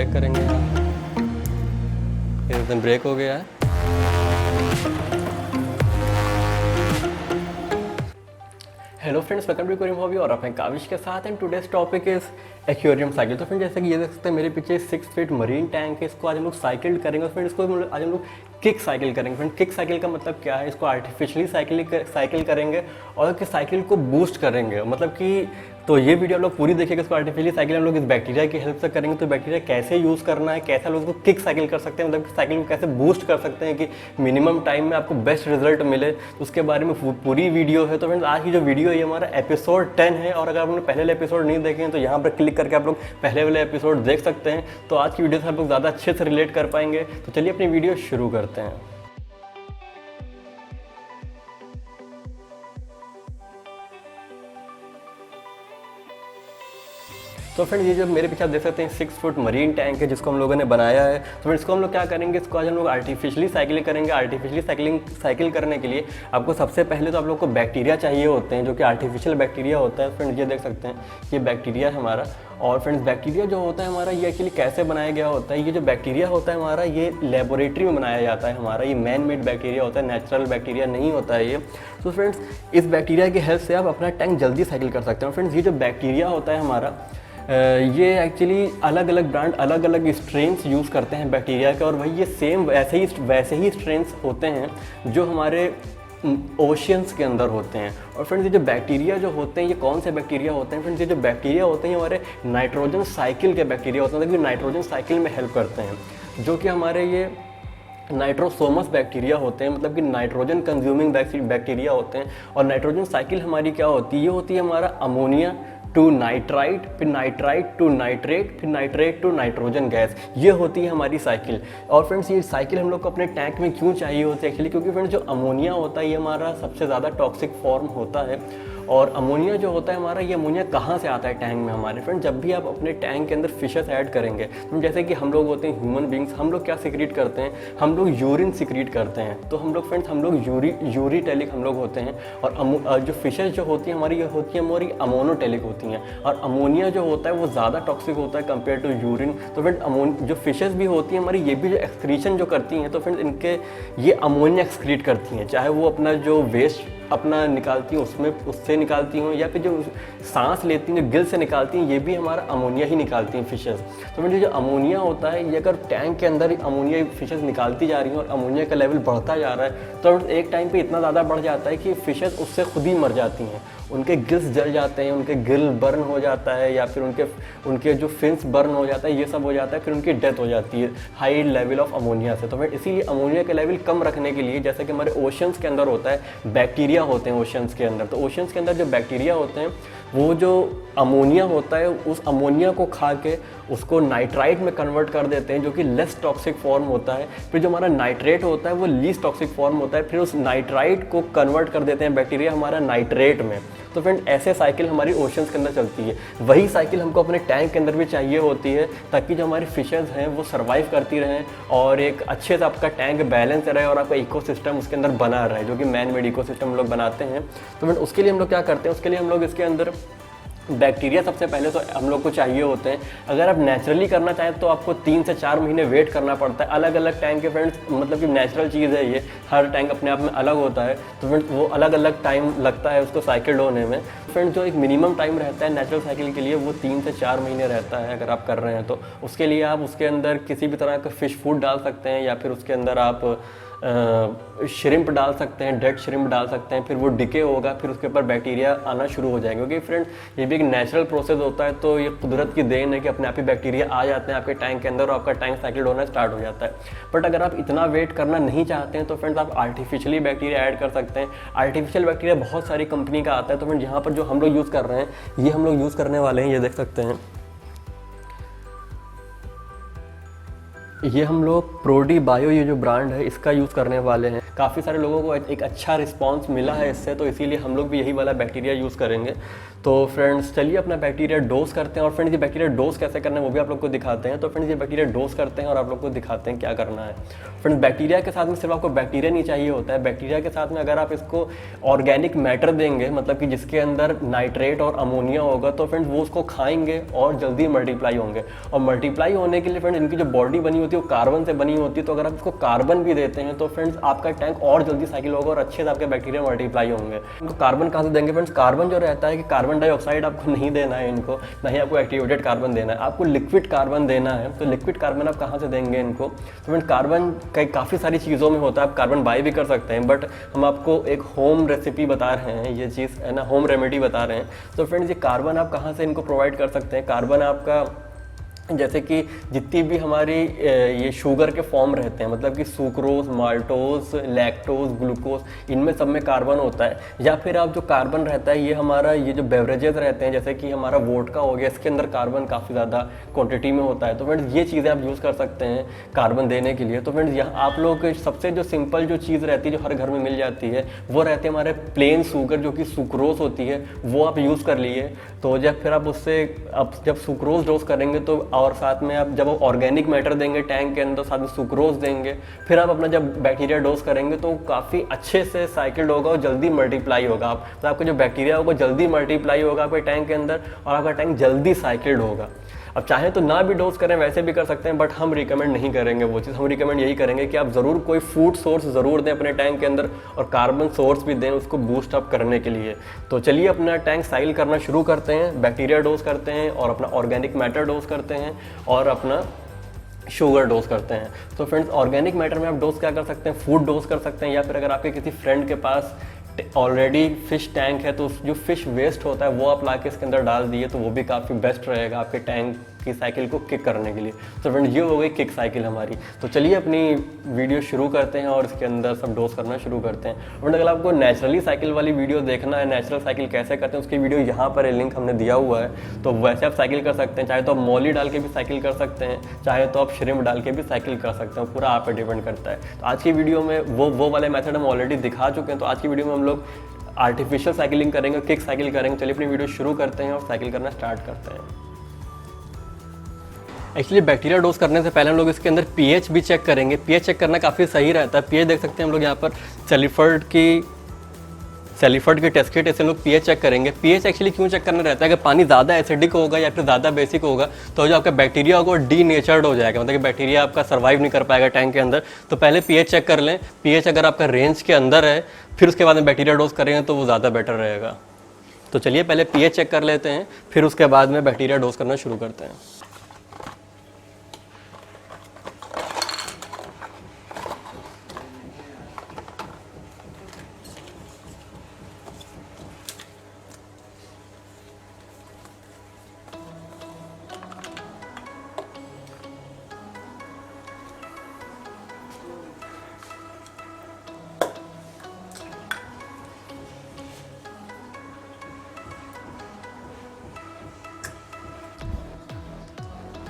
Check करेंगे यहाँ, एकदम ब्रेक हो गया है। Hello friends, welcome to aquarium hobby और अपने काविश के साथ। And today's topic is aquarium cycle. तो फ्रेंड जैसे कि ये देख सकते हैं मेरे पीछे 6 फीट मरीन टैंक है, इसको आज हम लोग साइकिल करेंगे। फ्रेंड इसको आज हम लोग किक साइकिल करेंगे। फ्रेंड किक साइकिल का मतलब क्या है, इसको आर्टिफिशियली साइकिल करेंगे और कि साइकिल को बूस्ट करेंगे, मतलब कि तो ये वीडियो हम लोग पूरी देखिएगा। इसको आर्टिफिशियली साइकिल हम लोग इस बैक्टीरिया की हेल्प से करेंगे। तो बैक्टीरिया कैसे यूज़ करना है, कैसे लोग उसको किक साइकिल कर सकते हैं, मतलब साइकिल को कैसे बूस्ट कर सकते हैं कि मिनिमम टाइम में आपको बेस्ट रिजल्ट मिले, तो उसके बारे में पूरी वीडियो है। तो फ्रेंड्स आज की जो वीडियो है हमारा एपिसोड 10 है, और अगर आपने पहले वाले एपिसोड नहीं देखे हैं तो यहाँ पर क्लिक करके आप लोग पहले वाले एपिसोड देख सकते हैं। तो आज की वीडियो से आप लोग ज़्यादा अच्छे से रिलेट कर पाएंगे। तो चलिए अपनी वीडियो शुरू करते हैं। तो फ्रेंड्स ये जो मेरे पीछे आप देख सकते हैं 6 फुट मरीन टैंक है जिसको हम लोगों ने बनाया है। तो फ्रेंड्स इसको हम लोग क्या करेंगे, इसको आज हम लोग आर्टिफिशियली साइकिल करेंगे। आर्टिफिशियली साइकिल करने के लिए आपको सबसे पहले तो आप लोग को बैक्टीरिया चाहिए होते हैं, जो कि आर्टिफिशियल बैक्टीरिया होता है। फ्रेंड्स ये देख सकते हैं ये बैक्टीरिया है हमारा। और फ्रेंड्स बैक्टीरिया जो होता है हमारा ये एक्चुअली कैसे बनाया गया होता है, ये जो बैक्टीरिया होता है हमारा ये लेबोरेटरी में बनाया जाता है हमारा। ये मैन मेड बैक्टीरिया होता है, नेचुरल बैक्टीरिया नहीं होता है ये। तो फ्रेंड्स इस बैक्टीरिया की हेल्प से आप अपना टैंक जल्दी साइकिल कर सकते हैं। फ्रेंड्स ये जो बैक्टीरिया होता है हमारा ये एक्चुअली अलग अलग ब्रांड अलग अलग स्ट्रेन्स यूज़ करते हैं बैक्टीरिया के, और वही ये सेम वैसे ही स्ट्रेन्स होते हैं जो हमारे ओशियंस के अंदर होते हैं। और फ्रेंड्स ये जो बैक्टीरिया जो होते हैं ये कौन से बैक्टीरिया होते हैं, फ्रेंड्स ये जो बैक्टीरिया होते हैं ये हमारे नाइट्रोजन साइकिल के बैक्टीरिया होते हैं, मतलब कि नाइट्रोजन साइकिल में हेल्प करते हैं, जो कि हमारे ये नाइट्रोसोमस बैक्टीरिया होते हैं, मतलब कि नाइट्रोजन कंज्यूमिंग बैक्टीरिया होते हैं। और नाइट्रोजन साइकिल हमारी क्या होती है, ये होती है हमारा अमोनिया टू नाइट्राइट, फिर नाइट्राइट टू नाइट्रेट, फिर नाइट्रेट टू नाइट्रोजन गैस, ये होती है हमारी साइकिल। और फ्रेंड्स ये साइकिल हम लोग को अपने टैंक में क्यों चाहिए होती है एक्चुअली, क्योंकि फ्रेंड्स जो अमोनिया होता है ये हमारा सबसे ज़्यादा टॉक्सिक फॉर्म होता है। और अमोनिया जो होता है हमारा, ये अमोनिया कहाँ से आता है टैंक में हमारे। फ्रेंड जब भी आप अपने टैंक के अंदर फिशेस ऐड करेंगे, तो जैसे कि हम लोग होते हैं ह्यूमन बींग्स, हम लोग क्या सिक्रीट करते हैं, हम लोग यूरिन सिक्रीट करते हैं। तो हम लोग फ्रेंड्स हम लोग यूरीटेलिक हम लोग होते हैं। और जो फिशेस जो होती हैं हमारी, ये होती है हमारी अमोनोटेलिक होती हैं। और अमोनिया जो होता है वो ज़्यादा टॉक्सिक होता है कंपेयर टू यूरिन। तो फ्रेंड जो फिशेस भी होती हैं हमारी, ये भी जो एक्सक्रीशन जो करती हैं, तो फ्रेंड्स इनके ये अमोनिया एक्सक्रीट करती हैं, चाहे वो अपना जो वेस्ट अपना निकालती हैं उससे निकालती हूँ, या फिर जो सांस लेती हैं जो गिल से निकालती हैं, ये भी हमारा अमोनिया ही निकालती हैं फिशेस। तो फ्रेंड जो अमोनिया होता है ये अगर टैंक के अंदर अमोनिया फिशेस निकालती जा रही हैं और अमोनिया का लेवल बढ़ता जा रहा है, तो एक टाइम पे इतना ज़्यादा बढ़ जाता है कि फिशेस उससे खुद ही मर जाती हैं, उनके गिल्स जल जाते हैं, उनके गिल बर्न हो जाता है, या फिर उनके जो फिन्स बर्न हो जाता है, ये सब हो जाता है, फिर उनकी डेथ हो जाती है हाई लेवल ऑफ अमोनिया से। तो फिर इसीलिए अमोनिया का लेवल कम रखने के लिए, जैसे कि हमारे ओशंस के अंदर होता है बैक्टीरिया होते हैं ओशंस के अंदर, तो ओशंस के अंदर जो बैक्टीरिया होते हैं वो जो अमोनिया होता है उस अमोनिया को खा के उसको नाइट्राइट में कन्वर्ट कर देते हैं, जो कि लेस टॉक्सिक फॉर्म होता है। फिर जो हमारा नाइट्रेट होता है वो लीस्ट टॉक्सिक फॉर्म होता है, फिर उस नाइट्राइट को कन्वर्ट कर देते हैं बैक्टीरिया हमारा नाइट्रेट में। तो फ्रेंड ऐसे साइकिल हमारी ओशंस के अंदर चलती है। वही साइकिल हमको अपने टैंक के अंदर भी चाहिए होती है, ताकि जो हमारी फिशेज़ हैं वो सर्वाइव करती रहें और एक अच्छे से आपका टैंक बैलेंस रहे और आपका इकोसिस्टम उसके अंदर बना रहे, जो कि मैन मेड इकोसिस्टम हम लोग बनाते हैं। तो फ्रेंड उसके लिए हम लोग क्या करते हैं, उसके लिए हम लोग इसके अंदर बैक्टीरिया सबसे पहले तो हम लोग को चाहिए होते हैं। अगर आप नेचुरली करना चाहें तो आपको 3 से 4 महीने वेट करना पड़ता है। अलग अलग टैंक के फ्रेंड्स, मतलब कि नेचुरल चीज़ है ये, हर टैंक अपने आप में अलग होता है, तो फ्रेंड्स वो अलग अलग टाइम लगता है उसको साइकिल होने में। फ्रेंड्स जो एक मिनिमम टाइम रहता है नेचुरल साइकिल के लिए वो 3 से 4 महीने रहता है अगर आप कर रहे हैं तो। उसके लिए आप उसके अंदर किसी भी तरह का फिश फूड डाल सकते हैं, या फिर उसके अंदर आप श्रिम्प डाल सकते हैं, डेड श्रिम्प डाल सकते हैं, फिर वो डिके होगा, फिर उसके ऊपर बैक्टीरिया आना शुरू हो जाएंगे। क्योंकि फ्रेंड ये भी एक नेचुरल प्रोसेस होता है, तो ये कुदरत की देन है कि अपने आप ही बैक्टीरिया आ जाते हैं आपके टैंक के अंदर और आपका टैंक साइकिल होना स्टार्ट हो जाता है। बट अगर आप इतना वेट करना नहीं चाहते हैं तो फ्रेंड्स आप आर्टिफिशियली बैक्टीरिया ऐड कर सकते हैं। आर्टिफिशियल बैक्टीरिया बहुत सारी कंपनी का आता है। तो फ्रेंड यहाँ पर जो हम लोग यूज़ कर रहे हैं ये हम लोग यूज़ करने वाले हैं, ये देख सकते हैं ये हम लोग प्रोडी बायो, ये जो ब्रांड है इसका यूज़ करने वाले हैं। काफ़ी सारे लोगों को एक अच्छा रिस्पांस मिला है इससे, तो इसीलिए हम लोग भी यही वाला बैक्टीरिया यूज़ करेंगे। तो फ्रेंड्स चलिए अपना बैक्टीरिया डोज करते हैं, और फ्रेंड्स ये बैक्टीरिया डोज कैसे करना है वो भी आप लोग को दिखाते हैं। तो फ्रेंड्स ये बैक्टीरिया डोज करते हैं और आप लोग को दिखाते हैं क्या करना है। फ्रेंड्स बैक्टीरिया के साथ में सिर्फ आपको बैक्टीरिया नहीं चाहिए होता है, बैक्टीरिया के साथ में अगर आप इसको ऑर्गेनिक मैटर देंगे, मतलब कि जिसके अंदर नाइट्रेट और अमोनिया होगा, तो फ्रेंड्स वो उसको खाएंगे और जल्दी मल्टीप्लाई होंगे। और मल्टीप्लाई होने के लिए फ्रेंड्स इनकी जो बॉडी बनी होती है वो कार्बन से बनी होती है, तो अगर आप इसको कार्बन भी देते हैं तो फ्रेंड्स आपका टैंक और जल्दी साइकिल होगा और अच्छे से आपके बैक्टीरिया मल्टीप्लाई होंगे। इनको कार्बन कहाँ से देंगे फ्रेंड्स? कार्बन जो रहता है कि कार्बन डाइऑक्साइड आपको नहीं देना है इनको, ना ही आपको एक्टिवेटेड कार्बन देना है, आपको लिक्विड कार्बन देना है। तो लिक्विड कार्बन आप कहाँ से देंगे इनको? तो फ्रेंड्स कार्बन काफ़ी सारी चीज़ों में होता है, आप कार्बन बाय भी कर सकते हैं, बट हम आपको एक होम रेसिपी बता रहे हैं, ये चीज़ है ना, होम रेमेडी बता रहे हैं। तो फ्रेंड्स ये कार्बन आप कहाँ से इनको प्रोवाइड कर सकते हैं? कार्बन आपका जैसे कि जितनी भी हमारी ये शुगर के फॉर्म रहते हैं, मतलब कि सुक्रोज, माल्टोज, लैक्टोज, ग्लूकोज, इनमें सब में कार्बन होता है। या फिर आप जो कार्बन रहता है ये हमारा ये जो बेवरेजेस रहते हैं, जैसे कि हमारा वोडका हो गया, इसके अंदर कार्बन काफ़ी ज़्यादा क्वांटिटी में होता है। तो फ्रेंड्स ये चीज़ें आप यूज़ कर सकते हैं कार्बन देने के लिए। तो फ्रेंड्स यहाँ आप लोग सबसे जो सिंपल जो चीज़ रहती है जो हर घर में मिल जाती है वो रहते हैं हमारे प्लेन शुगर, जो कि सुक्रोज होती है, वो आप यूज़ कर लिए। तो जब फिर आप उससे आप जब सुक्रोज डोज करेंगे तो और साथ में आप जब ऑर्गेनिक मैटर देंगे टैंक के अंदर, साथ में सुक्रोज देंगे, फिर आप अपना जब बैक्टीरिया डोज करेंगे तो काफ़ी अच्छे से साइकिल्ड होगा और जल्दी मल्टीप्लाई होगा। आप तो आपका जो बैक्टीरिया होगा जल्दी मल्टीप्लाई होगा आपके टैंक के अंदर और आपका टैंक जल्दी साइकिल्ड होगा। अब चाहें तो ना भी डोज करें, वैसे भी कर सकते हैं, बट हम रिकमेंड नहीं करेंगे वो चीज़। हम रिकमेंड यही करेंगे कि आप ज़रूर कोई फूड सोर्स ज़रूर दें अपने टैंक के अंदर और कार्बन सोर्स भी दें उसको बूस्ट अप करने के लिए। तो चलिए अपना टैंक साइकिल करना शुरू करते हैं, बैक्टीरिया डोज करते हैं और अपना ऑर्गेनिक मैटर डोज करते हैं और अपना शुगर डोज करते हैं। तो फ्रेंड्स ऑर्गेनिक मैटर में आप डोज क्या कर सकते हैं? फूड डोज कर सकते हैं, या फिर अगर आपके किसी फ्रेंड के पास ऑलरेडी फिश टैंक है तो जो फिश वेस्ट होता है वो आप ला के इसके अंदर डाल दिए तो वो भी काफ़ी बेस्ट रहेगा आपके टैंक की साइकिल को किक करने के लिए। तो फ्रेंड्स ये हो गई किक साइकिल हमारी। तो चलिए अपनी वीडियो शुरू करते हैं और इसके अंदर सब डोज करना शुरू करते हैं। और अगर आपको नेचुरली साइकिल वाली वीडियो देखना है, नेचुरल साइकिल कैसे करते हैं, उसकी वीडियो यहाँ पर लिंक हमने दिया हुआ है, तो वैसे आप साइकिल कर सकते हैं। चाहे तो आप मौली डाल के भी साइकिल कर सकते हैं, चाहे तो आप श्रिम्प डाल के भी साइकिल कर सकते हैं, पूरा आप पे डिपेंड करता है। तो आज की वीडियो में वो वाले मेथड हम ऑलरेडी दिखा चुके हैं। तो आज की वीडियो में हम लोग आर्टिफिशियल साइकिलिंग करेंगे, किक साइकिल करेंगे। चलिए अपनी वीडियो शुरू करते हैं और साइकिल करना स्टार्ट करते हैं। एक्चुअली बैक्टीरिया डोज करने से पहले हम लोग इसके अंदर पीएच भी चेक करेंगे। पीएच चेक करना काफ़ी सही रहता है। पीएच देख सकते हैं हम लोग यहाँ पर सेलिफर्ड की टेस्ट किट, ऐसे लोग पीएच चेक करेंगे। पीएच एक्चुअली क्यों चेक करना रहता है? अगर पानी ज़्यादा एसिडिक होगा या फिर ज़्यादा बेसिक होगा तो जो आपका बैक्टीरिया होगा वो डीनेचर्ड हो जाएगा, मतलब कि बैक्टीरिया आपका सर्वाइव नहीं कर पाएगा टैंक के अंदर। तो पहले पीएच चेक कर लें। पीएच अगर आपका रेंज के अंदर है फिर उसके बाद में बैक्टीरिया डोज करेंगे तो वो ज़्यादा बेटर रहेगा। तो चलिए पहले पीएच चेक कर लेते हैं, फिर उसके बाद में बैक्टीरिया डोज करना शुरू करते हैं।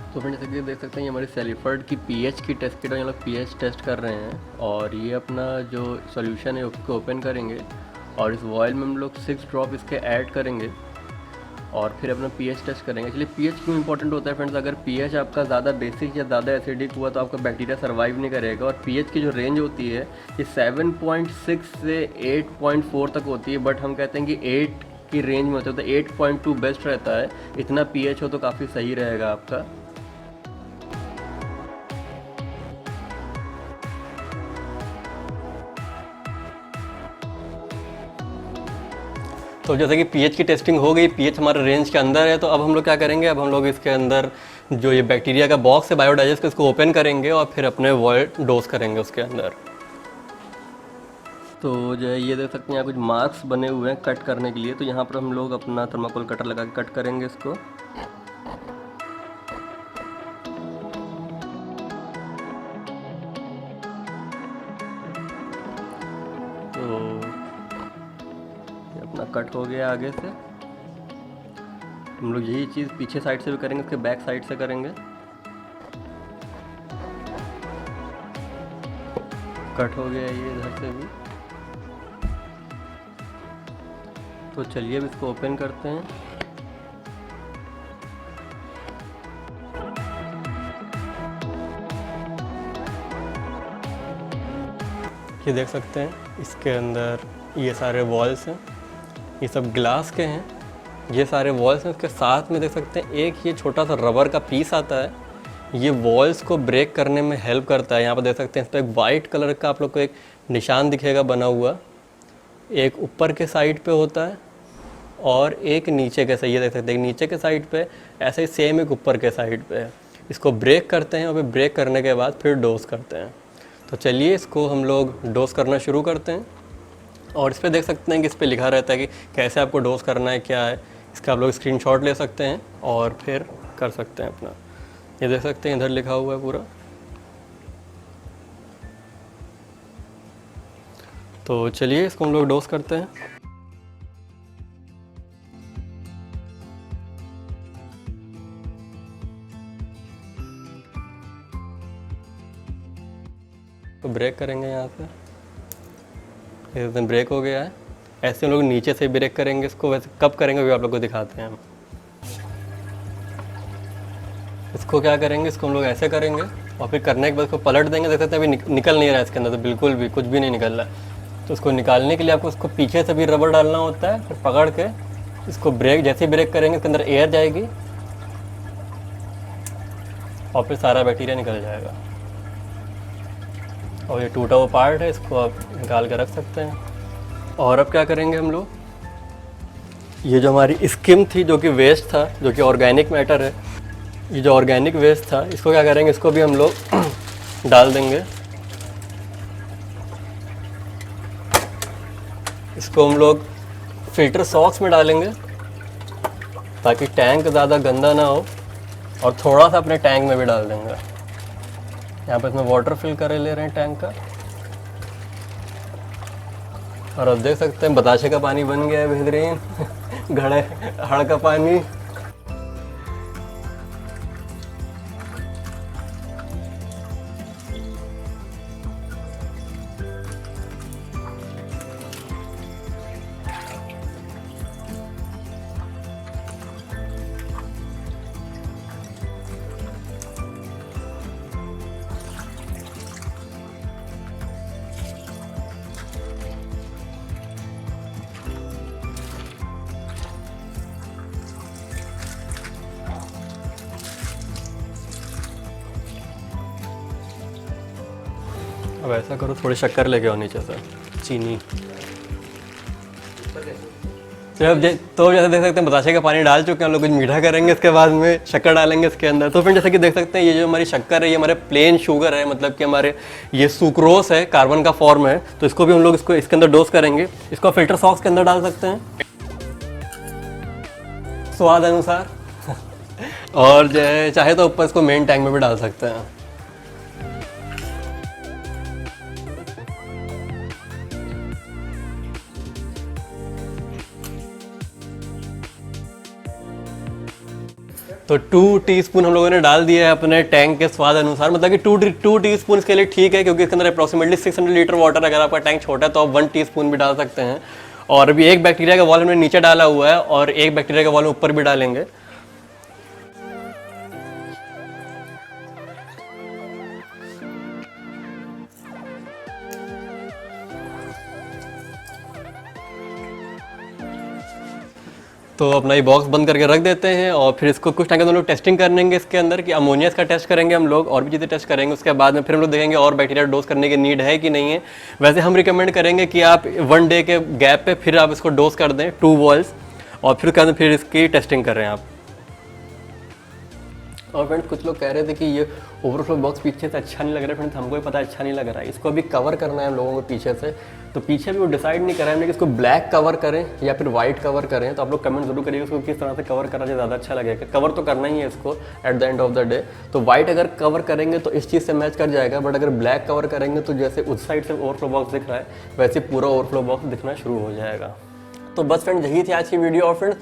तो फ्रेंड्स जैसे कि देख सकते हैं ये हमारी सेलिफर्ड की पीएच की टेस्ट किट है। ये लोग पीएच टेस्ट कर रहे हैं और ये अपना जो सॉल्यूशन है उसको ओपन करेंगे और इस वॉयल में हम लोग 6 ड्रॉप इसके ऐड करेंगे और फिर अपना पीएच टेस्ट करेंगे। चलिए पीएच क्यों इंपॉर्टेंट होता है फ्रेंड्स? अगर पीएच आपका ज़्यादा बेसिक या ज़्यादा एसिडिक हुआ तो आपका बैक्टीरिया सर्वाइव नहीं करेगा। और पीएच की जो रेंज होती है ये 7.6 से 8.4 तक होती है, बट हम कहते हैं कि 8 की रेंज में होता है, तो 8.2 बेस्ट रहता है। इतना पीएच हो तो काफ़ी सही रहेगा आपका। तो जैसे कि पीएच की टेस्टिंग हो गई, पीएच हमारे रेंज के अंदर है, तो अब हम लोग क्या करेंगे? अब हम लोग इसके अंदर जो ये बैक्टीरिया का बॉक्स है बायोडाइजेस्ट का, इसको ओपन करेंगे और फिर अपने वॉयल डोज करेंगे उसके अंदर। तो जो है ये देख सकते हैं यहाँ कुछ मार्क्स बने हुए हैं कट करने के लिए, तो यहाँ पर हम लोग अपना थर्माकोल कटर लगा के कट करेंगे इसको। तो अपना कट हो गया आगे से। हम लोग यही चीज़ पीछे साइड से भी करेंगे, उसके बैक साइड से करेंगे। कट हो गया ये इधर से भी। तो चलिए अब इसको ओपन करते हैं। ये देख सकते हैं इसके अंदर ये सारे वॉल्स हैं, ये सब ग्लास के हैं, ये सारे वॉल्स हैं। उसके साथ में देख सकते हैं एक ये छोटा सा रबर का पीस आता है, ये वॉल्स को ब्रेक करने में हेल्प करता है। यहाँ पर देख सकते हैं इस पर एक वाइट कलर का आप लोग को एक निशान दिखेगा बना हुआ, एक ऊपर के साइड पे होता है और एक नीचे के साइड, ये देख सकते हैं नीचे के साइड पे, ऐसे ही सेम एक ऊपर के साइड पे है। इसको ब्रेक करते हैं और फिर ब्रेक करने के बाद फिर डोज करते हैं। तो चलिए इसको हम लोग डोज करना शुरू करते हैं। और इस पर देख सकते हैं कि इस पर लिखा रहता है कि कैसे आपको डोज करना है, क्या है। इसका आप लोग स्क्रीनशॉट ले सकते हैं और फिर कर सकते हैं अपना। ये देख सकते हैं इधर लिखा हुआ है पूरा। तो चलिए इसको हम लोग डोज करते हैं। तो ब्रेक करेंगे यहाँ से, ब्रेक हो गया है। ऐसे हम लोग नीचे से ब्रेक करेंगे इसको, वैसे कब करेंगे वो आप लोग को दिखाते हैं हम। इसको क्या करेंगे, इसको हम लोग ऐसे करेंगे और फिर करने के बाद इसको पलट देंगे। देख सकते हैं अभी निकल नहीं रहा है इसके अंदर, तो बिल्कुल भी कुछ भी नहीं निकल रहा है। तो इसको निकालने के लिए आपको इसको पीछे से भी रबर डालना होता है, फिर पकड़ के इसको ब्रेक, जैसे ही ब्रेक करेंगे इसके अंदर एयर जाएगी और फिर सारा बैक्टीरिया निकल जाएगा। और ये टूटा हुआ पार्ट है, इसको आप निकाल के रख सकते हैं। और अब क्या करेंगे हम लोग, ये जो हमारी स्किन थी जो कि वेस्ट था, जो कि ऑर्गेनिक मैटर है, ये जो ऑर्गेनिक वेस्ट था, इसको क्या करेंगे, इसको भी हम लोग डाल देंगे। इसको हम लोग फिल्टर सॉक्स में डालेंगे ताकि टैंक ज़्यादा गंदा ना हो, और थोड़ा सा अपने टैंक में भी डाल देंगे। यहाँ पर इसमें वाटर फिल कर ले रहे हैं टैंक का। और अब देख सकते हैं बताशे का पानी बन गया है बेहतरीन घड़े हड़ का पानी। अब ऐसा करो, थोड़ी शक्कर लेके आओ नीचे से, चीनी। तो जैसे देख सकते हैं बताशे का पानी डाल चुके हैं हम लोग, कुछ मीठा करेंगे, इसके बाद में शक्कर डालेंगे इसके अंदर। तो फिर जैसे कि देख सकते हैं ये जो हमारी शक्कर है, ये हमारे प्लेन शुगर है, मतलब कि हमारे ये सुक्रोस है, कार्बन का फॉर्म है। तो इसको भी हम लोग इसके अंदर डोज करेंगे। इसको फिल्टर सॉक्स के अंदर डाल सकते हैं स्वाद अनुसार और जो है चाहे तो ऊपर इसको मेन टैंक में भी डाल सकते हैं। तो 2 टीस्पून हम लोगों ने डाल दिया है अपने टैंक के स्वाद अनुसार, मतलब कि 2 टीस्पून इसके लिए ठीक है, क्योंकि इसके अंदर अप्रॉक्सीमेटली 600 लीटर वाटर, अगर आपका टैंक छोटा है तो आप 1 टीस्पून भी डाल सकते हैं। और अभी एक बैक्टीरिया का वॉल हमने नीचे डाला हुआ है और एक बैक्टीरिया का वॉल ऊपर भी डालेंगे। तो अपना ये बॉक्स बंद करके रख देते हैं और फिर इसको कुछ टाइम के हम लोग टेस्टिंग करेंगे इसके अंदर कि अमोनिया का टेस्ट करेंगे हम लोग, और भी चीज़ें टेस्ट करेंगे। उसके बाद में फिर हम लोग देखेंगे और बैक्टीरिया डोज करने की नीड है कि नहीं है। वैसे हम रिकमेंड करेंगे कि आप 1 डे के गैप पे फिर आप इसको डोज कर दें 2 वॉल्स, और फिर इसकी टेस्टिंग कर रहे हैं आप। और फ्रेंड्स कुछ लोग कह रहे थे कि ये ओवरफ्लो बॉक्स पीछे से अच्छा नहीं लग रहा है। फ्रेंड्स हमको भी पता अच्छा नहीं लग रहा है, इसको अभी कवर करना है हम लोगों को पीछे से। तो पीछे भी वो डिसाइड नहीं कर रहे हैं कि इसको ब्लैक कवर करें या फिर वाइट कवर करें। तो आप लोग कमेंट जरूर करिएगा इसको किस तरह से कवर करना ज़्यादा अच्छा लगेगा। कवर तो करना ही है इसको at the end of the day. तो वाइट अगर कवर करेंगे तो इस चीज़ से मैच कर जाएगा, बट अगर ब्लैक कवर करेंगे तो जैसे उस साइड से ओवरफ्लो बॉक्स दिख रहा है वैसे पूरा ओवरफ्लो बॉक्स दिखना शुरू हो जाएगा। तो बस फ्रेंड यही थी आज की वीडियो। और फ्रेंड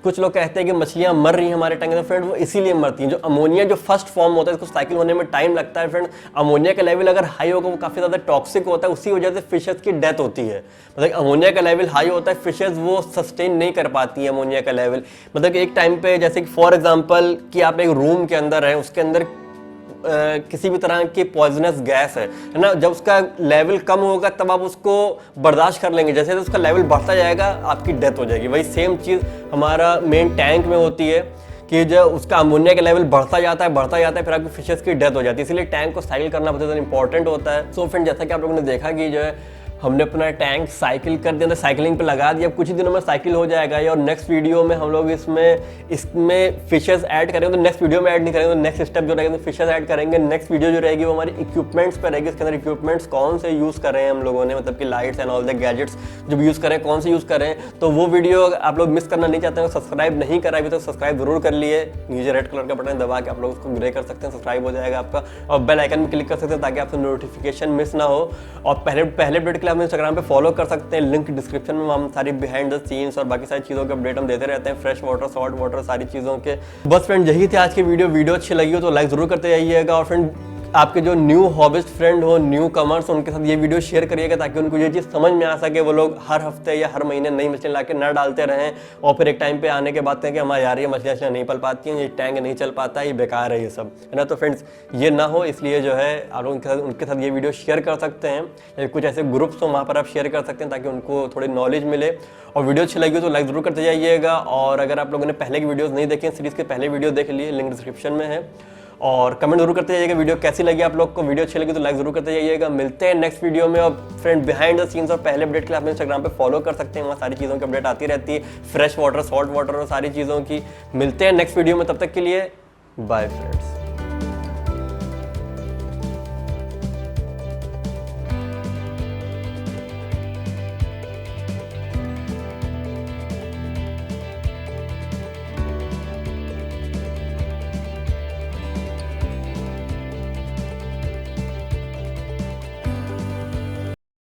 कुछ लोग कहते हैं कि मछलियां मर रही हैं हमारे टैंक में, फ्रेंड वो इसीलिए मरती हैं। जो अमोनिया जो फर्स्ट फॉर्म होता है इसको साइकिल होने में टाइम लगता है। फ्रेंड अमोनिया का लेवल अगर हाई होगा वो काफ़ी ज़्यादा टॉक्सिक होता है, उसी वजह से फिशेस की डेथ होती है। मतलब अमोनिया का लेवल हाई होता है, फिशेस वो सस्टेन नहीं कर पाती है अमोनिया का लेवल। मतलब कि एक टाइम पे जैसे कि फॉर एग्जाम्पल कि आप एक रूम के अंदर हैं, उसके अंदर किसी भी तरह की पॉइजनस गैस है ना, जब उसका लेवल कम होगा तब आप उसको बर्दाश्त कर लेंगे, जैसे उसका लेवल बढ़ता जाएगा आपकी डेथ हो जाएगी। वही सेम चीज़ हमारा मेन टैंक में होती है कि जब उसका अमोनिया का लेवल बढ़ता जाता है फिर आपकी फिशेस की डेथ हो जाती है। इसलिए टैंक को साइकिल करना बहुत ज़्यादा इंपॉर्टेंट होता है। सो फ्रेंड, जैसा कि आप लोगों ने देखा कि जो है हमने अपना टैंक साइकिल कर दिया, साइकिलिंग पे लगा दिया, कुछ ही दिनों में साइकिल हो जाएगा ये। और नेक्स्ट वीडियो में हम लोग इसमें फिशेस ऐड करेंगे, तो नेक्स्ट वीडियो में ऐड नहीं करेंगे, तो नेक्स्ट स्टेप जो रहेगा फिशेस ऐड करेंगे। नेक्स्ट वीडियो जो रहेगी वो हमारी इक्विपमेंट्स पे रहेगी, इसके अंदर इक्विपमेंट्स कौन से यूज़ कर रहे हैं हम लोगों ने, मतलब कि lights and all the gadgets जो यूज़ करें कौन से यूज़ करें। तो वो वीडियो आप लोग मिस करना नहीं चाहते हैं, सब्सक्राइब नहीं करा अभी तो सब्सक्राइब जरूर कर लिए। नीचे रेड कलर का बटन दबा के आप लोग उसको ग्रे कर सकते हैं, सब्सक्राइब हो जाएगा आपका, और बेल आइकन में क्लिक कर सकते हैं ताकि आपसे नोटिफिकेशन मिस ना हो। और पहले अपडेट के लिए हम इंस्टाग्राम पे फॉलो कर सकते हैं, लिंक डिस्क्रिप्शन में। हम सारी बिहाइंड द सीन्स और बाकी सारी चीज़ों के अपडेट हम देते रहते हैं, फ्रेश वाटर, सॉल्ट वाटर, सारी चीज़ों के। बस फ्रेंड, यही थी आज की वीडियो अच्छी लगी हो तो लाइक जरूर करते जाइएगा। और फ्रेंड, आपके जो न्यू हॉबिस्ट फ्रेंड हो, न्यू कमर्स, उनके साथ ये वीडियो शेयर करिएगा ताकि उनको ये चीज़ समझ में आ सके, वो लोग हर हफ्ते या हर महीने नई मछलियाँ ला के न डालते रहें और फिर एक टाइम पे आने के बाद कहें कि हमारे यार ये मछलियाँ नहीं पल पाती हैं, ये टैंक नहीं चल पाता, ये बेकार है, ये सब है ना। तो फ्रेंड्स, ये ना हो इसलिए जो है आप लोग उनके साथ ये वीडियो शेयर कर सकते हैं, या कुछ ऐसे ग्रुप्स हो वहाँ पर आप शेयर कर सकते हैं ताकि उनको थोड़ी नॉलेज मिले। और वीडियो अच्छी लगी तो लाइक जरूर करते जाइएगा। और अगर आप लोगों ने पहले की वीडियोज़ नहीं देखे, सीरीज़ के पहले वीडियो देख लिए, लिंक डिस्क्रिप्शन में है। और कमेंट जरूर करते जाइएगा वीडियो कैसी लगी आप लोग को। वीडियो अच्छी लगी तो लाइक जरूर करते जाइएगा। मिलते हैं नेक्स्ट वीडियो में। और फ्रेंड, बिहाइंड द सीन्स और पहले अपडेट के लिए आप इंस्टाग्राम पे फॉलो कर सकते हैं, वहाँ सारी चीज़ों की अपडेट आती रहती है, फ्रेश वाटर, सॉल्ट वाटर और सारी चीज़ों की। मिलते हैं नेक्स्ट वीडियो में, तब तक के लिए बाय फ्रेंड्स।